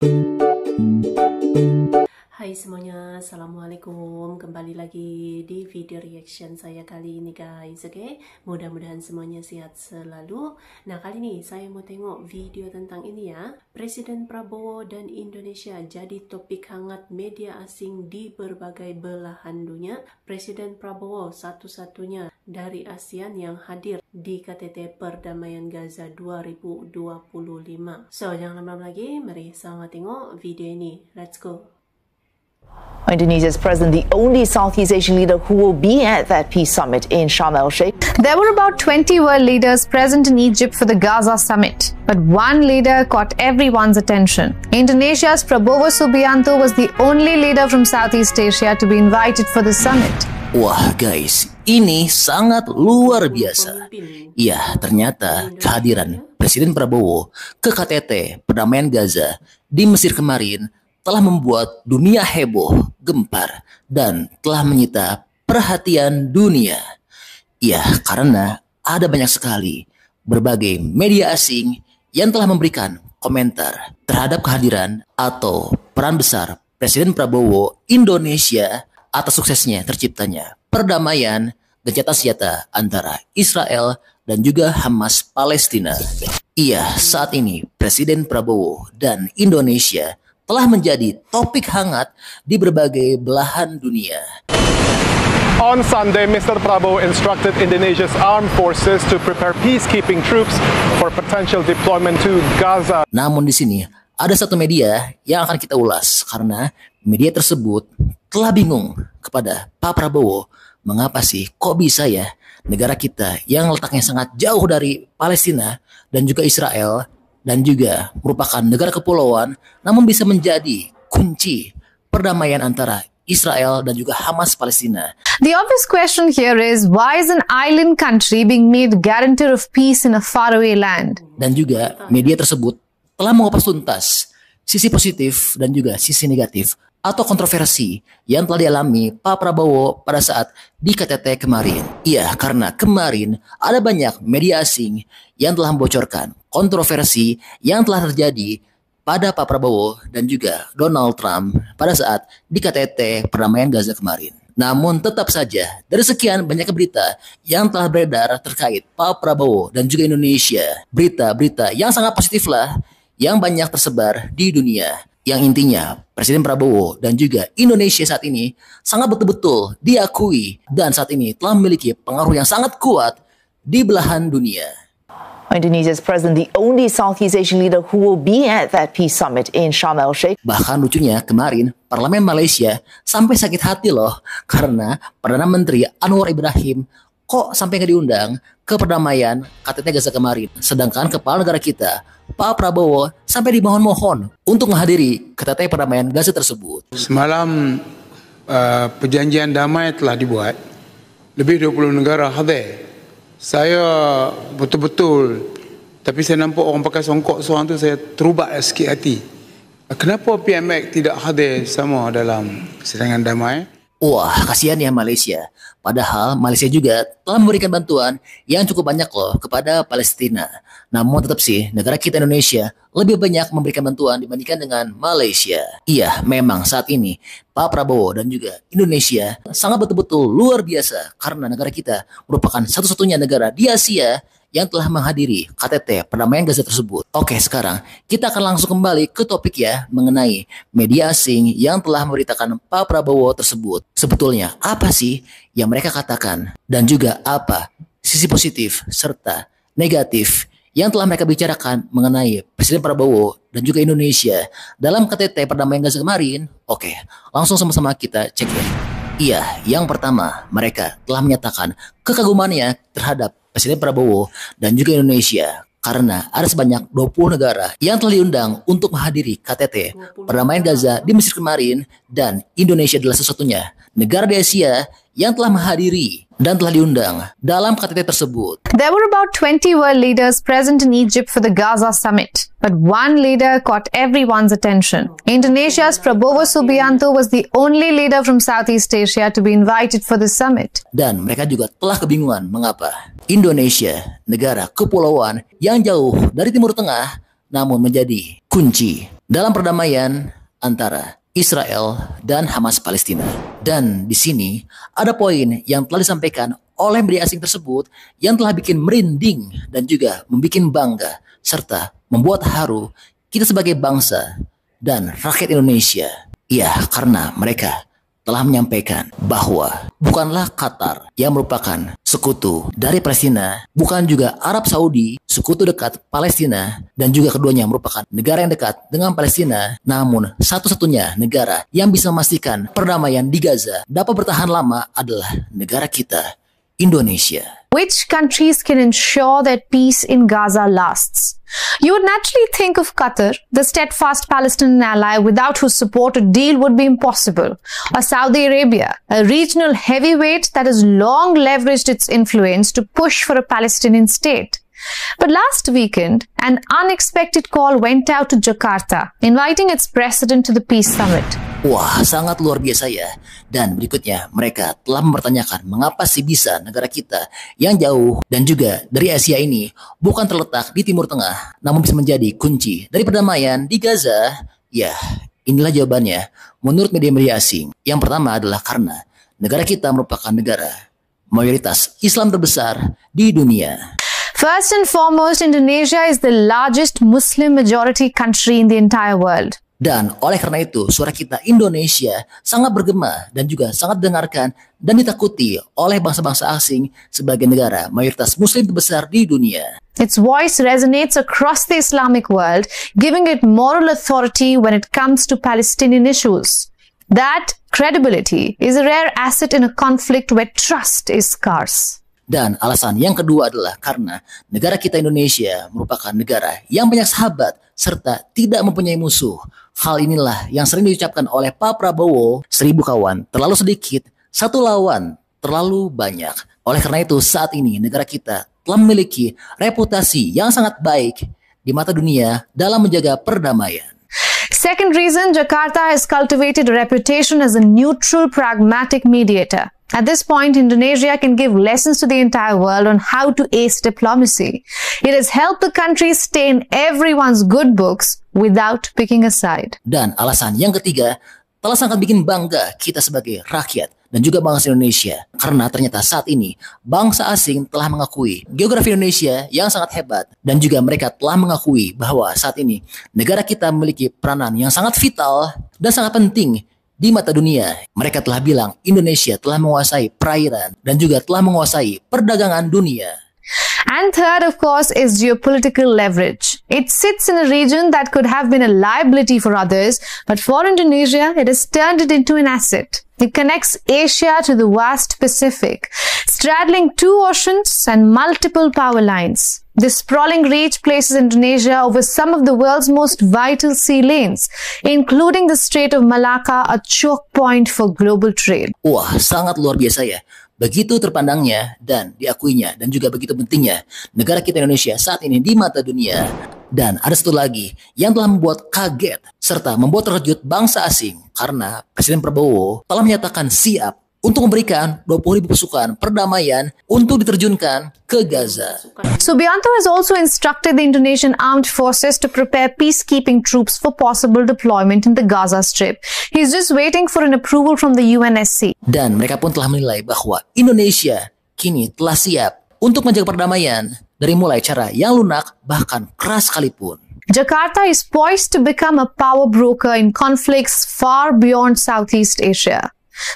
Hai semuanya, Assalamualaikum. Kembali lagi di video reaction saya kali ini guys, oke? Mudah-mudahan semuanya sehat selalu. Nah, kali ini saya mau tengok video tentang ini ya. Presiden Prabowo dan Indonesia jadi topik hangat media asing di berbagai belahan dunia. Presiden Prabowo satu-satunya dari ASEAN yang hadir di KTT Perdamaian Gaza 2025. So, jangan lama-lama lagi, mari sama tengok video ini. Let's go. Indonesia's president, the only Southeast Asian leader who will be at that peace summit in Sharm el-Sheikh. There were about 20 world leaders present in Egypt for the Gaza summit, but one leader caught everyone's attention. Indonesia's Prabowo Subianto was the only leader from Southeast Asia to be invited for the summit. Wah guys, ini sangat luar biasa. Ya, ternyata kehadiran Presiden Prabowo ke KTT Perdamaian Gaza di Mesir kemarin telah membuat dunia heboh, gempar, dan telah menyita perhatian dunia. Ya, karena ada banyak sekali berbagai media asing yang telah memberikan komentar terhadap kehadiran atau peran besar Presiden Prabowo Indonesia atas suksesnya terciptanya perdamaian gencatan senjata antara Israel dan juga Hamas Palestina. Iya, saat ini Presiden Prabowo dan Indonesia telah menjadi topik hangat di berbagai belahan dunia. On Sunday, Mr. Prabowo instructed Indonesia's armed forces to prepare peacekeeping troops for potential deployment to Gaza. Namun di sini ada satu media yang akan kita ulas karena media tersebut telah bingung kepada Pak Prabowo, mengapa sih kok bisa ya negara kita yang letaknya sangat jauh dari Palestina dan juga Israel dan juga merupakan negara kepulauan, namun bisa menjadi kunci perdamaian antara Israel dan juga Hamas Palestina. The obvious question here is, why is an island country being made guarantor of peace in a faraway land? Dan juga media tersebut telah mengupas tuntas sisi positif dan juga sisi negatif atau kontroversi yang telah dialami Pak Prabowo pada saat di KTT kemarin. Iya, karena kemarin ada banyak media asing yang telah membocorkan kontroversi yang telah terjadi pada Pak Prabowo dan juga Donald Trump pada saat di KTT Perdamaian Gaza kemarin. Namun tetap saja dari sekian banyak berita yang telah beredar terkait Pak Prabowo dan juga Indonesia, berita-berita yang sangat positif lah yang banyak tersebar di dunia. Yang intinya Presiden Prabowo dan juga Indonesia saat ini sangat betul-betul diakui dan saat ini telah memiliki pengaruh yang sangat kuat di belahan dunia. Indonesia's president, the only Southeast Asian leader who will be at that peace summit in Sharm el-Sheikh. Bahkan lucunya kemarin Parlemen Malaysia sampai sakit hati loh karena Perdana Menteri Anwar Ibrahim kok sampai nggak diundang ke perdamaian KTT Gaza kemarin. Sedangkan kepala negara kita Pak Prabowo sampai dimohon-mohon untuk menghadiri KTT Perdamaian Gaza tersebut. Semalam perjanjian damai telah dibuat. Lebih 20 negara hadir. Saya betul-betul, tapi saya nampak orang pakai songkok seorang tu, saya terubat sikit hati. Kenapa PMX tidak hadir sama dalam serangan damai? Wah, kasihan ya Malaysia. Padahal Malaysia juga telah memberikan bantuan yang cukup banyak loh kepada Palestina. Namun tetap sih negara kita Indonesia lebih banyak memberikan bantuan dibandingkan dengan Malaysia. Iya, memang saat ini Pak Prabowo dan juga Indonesia sangat betul-betul luar biasa karena negara kita merupakan satu-satunya negara di Asia yang telah menghadiri KTT Perdamaian Gaza tersebut. Oke, sekarang kita akan langsung kembali ke topik ya mengenai media asing yang telah memberitakan Pak Prabowo tersebut. Sebetulnya apa sih yang mereka katakan dan juga apa sisi positif serta negatif yang telah mereka bicarakan mengenai Presiden Prabowo dan juga Indonesia dalam KTT Perdamaian Gaza kemarin? Oke, langsung sama-sama kita cek ya. Iya, yang pertama mereka telah menyatakan kekagumannya terhadap Presiden Prabowo dan juga Indonesia karena ada sebanyak 20 negara yang telah diundang untuk menghadiri KTT Perdamaian Gaza di Mesir kemarin dan Indonesia adalah satu-satunya negara di Asia yang telah menghadiri dan telah diundang dalam KTT tersebut. There were about 20 world leaders present in Egypt for the Gaza summit, but one leader caught everyone's attention. Indonesia's Prabowo Subianto was the only leader from Southeast Asia to be invited for the summit. Dan mereka juga telah kebingungan mengapa Indonesia, negara kepulauan yang jauh dari Timur Tengah, namun menjadi kunci dalam perdamaian antara Israel dan Hamas Palestina. Dan di sini ada poin yang telah disampaikan oleh media asing tersebut yang telah bikin merinding dan juga membuat bangga serta membuat haru kita sebagai bangsa dan rakyat Indonesia. Ya, karena mereka telah menyampaikan bahwa bukanlah Qatar yang merupakan sekutu dari Palestina, bukan juga Arab Saudi, sekutu dekat Palestina, dan juga keduanya merupakan negara yang dekat dengan Palestina, namun satu-satunya negara yang bisa memastikan perdamaian di Gaza dapat bertahan lama adalah negara kita, Indonesia. Which countries can ensure that peace in Gaza lasts? You would naturally think of Qatar, the steadfast Palestinian ally without whose support a deal would be impossible, or Saudi Arabia, a regional heavyweight that has long leveraged its influence to push for a Palestinian state. But last weekend, an unexpected call went out to Jakarta, inviting its president to the peace summit. Wah, sangat luar biasa ya. Dan berikutnya, mereka telah mempertanyakan mengapa sih bisa negara kita yang jauh dan juga dari Asia ini bukan terletak di Timur Tengah, namun bisa menjadi kunci dari perdamaian di Gaza. Ya, inilah jawabannya menurut media-media asing. Yang pertama adalah karena negara kita merupakan negara mayoritas Islam terbesar di dunia. First and foremost, Indonesia is the largest Muslim majority country in the entire world. Dan oleh karena itu, suara kita Indonesia sangat bergema dan juga sangat didengarkan dan ditakuti oleh bangsa-bangsa asing sebagai negara mayoritas Muslim terbesar di dunia. Its voice resonates across the Islamic world, giving it moral authority when it comes to Palestinian issues. That credibility is a rare asset in a conflict where trust is scarce. Dan alasan yang kedua adalah karena negara kita Indonesia merupakan negara yang banyak sahabat serta tidak mempunyai musuh. Hal inilah yang sering diucapkan oleh Pak Prabowo, 1000 kawan terlalu sedikit, 1 lawan terlalu banyak. Oleh karena itu saat ini negara kita telah memiliki reputasi yang sangat baik di mata dunia dalam menjaga perdamaian. Second reason, Jakarta has cultivated a reputation as a neutral, pragmatic mediator. At this point, Indonesia can give lessons to the entire world on how to ace diplomacy. It has helped the country stay in everyone's good books without picking a side. Dan alasan yang ketiga, telah sangat bikin bangga kita sebagai rakyat dan juga bangsa Indonesia. Karena ternyata saat ini, bangsa asing telah mengakui geografi Indonesia yang sangat hebat. Dan juga mereka telah mengakui bahwa saat ini, negara kita memiliki peranan yang sangat vital dan sangat penting di mata dunia. Mereka telah bilang Indonesia telah menguasai perairan dan juga telah menguasai perdagangan dunia. And third, of course, is geopolitical leverage. It sits in a region that could have been a liability for others, but for Indonesia, it has turned it into an asset. It connects Asia to the vast Pacific, straddling 2 oceans and multiple power lines. This sprawling reach places Indonesia over some of the world's most vital sea lanes, including the Strait of Malacca, a choke point for global trade. Wah, sangat luar biasa ya. Begitu terpandangnya dan diakuinya dan juga begitu pentingnya negara kita Indonesia saat ini di mata dunia. Dan ada satu lagi yang telah membuat kaget serta membuat terkejut bangsa asing karena Presiden Prabowo telah menyatakan siap untuk memberikan 20.000 pasukan perdamaian untuk diterjunkan ke Gaza. Subianto has also instructed the Indonesian armed forces to prepare peacekeeping troops for possible deployment in the Gaza Strip. He's just waiting for an approval from the UNSC. Dan mereka pun telah menilai bahwa Indonesia kini telah siap untuk menjaga perdamaian dari mulai cara yang lunak bahkan keras sekalipun. Jakarta is poised to become a power broker in conflicts far beyond Southeast Asia.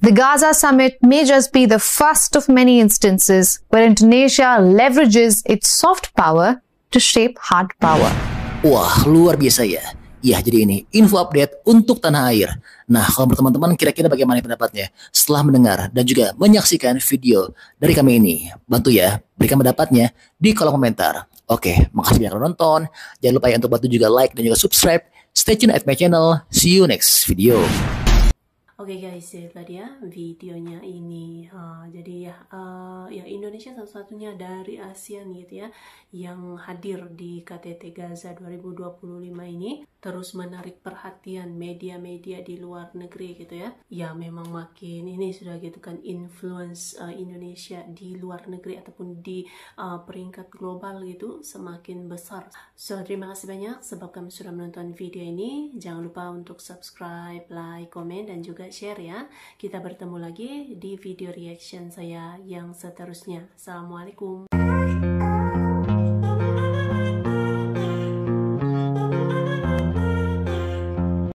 The Gaza summit may just be the first of many instances where Indonesia leverages its soft power to shape hard power. Wah, luar biasa ya. Ya, jadi ini info update untuk tanah air. Nah, kalau teman-teman kira-kira bagaimana pendapatnya setelah mendengar dan juga menyaksikan video dari kami ini? Bantu ya, berikan pendapatnya di kolom komentar. Oke, makasih banyak udah nonton. Jangan lupa ya untuk bantu juga like dan juga subscribe. Stay tune at my channel. See you next video. Oke guys, itu tadi ya videonya ini. Jadi ya Indonesia satu-satunya dari ASEAN gitu ya yang hadir di KTT Gaza 2025 ini, terus menarik perhatian media-media di luar negeri gitu ya. Ya memang makin ini sudah gitu kan influence Indonesia di luar negeri ataupun di peringkat global gitu semakin besar. So terima kasih banyak sebab kamu sudah menonton video ini. Jangan lupa untuk subscribe, like, komen, dan juga share ya. Kita bertemu lagi di video reaction saya yang seterusnya. Assalamualaikum.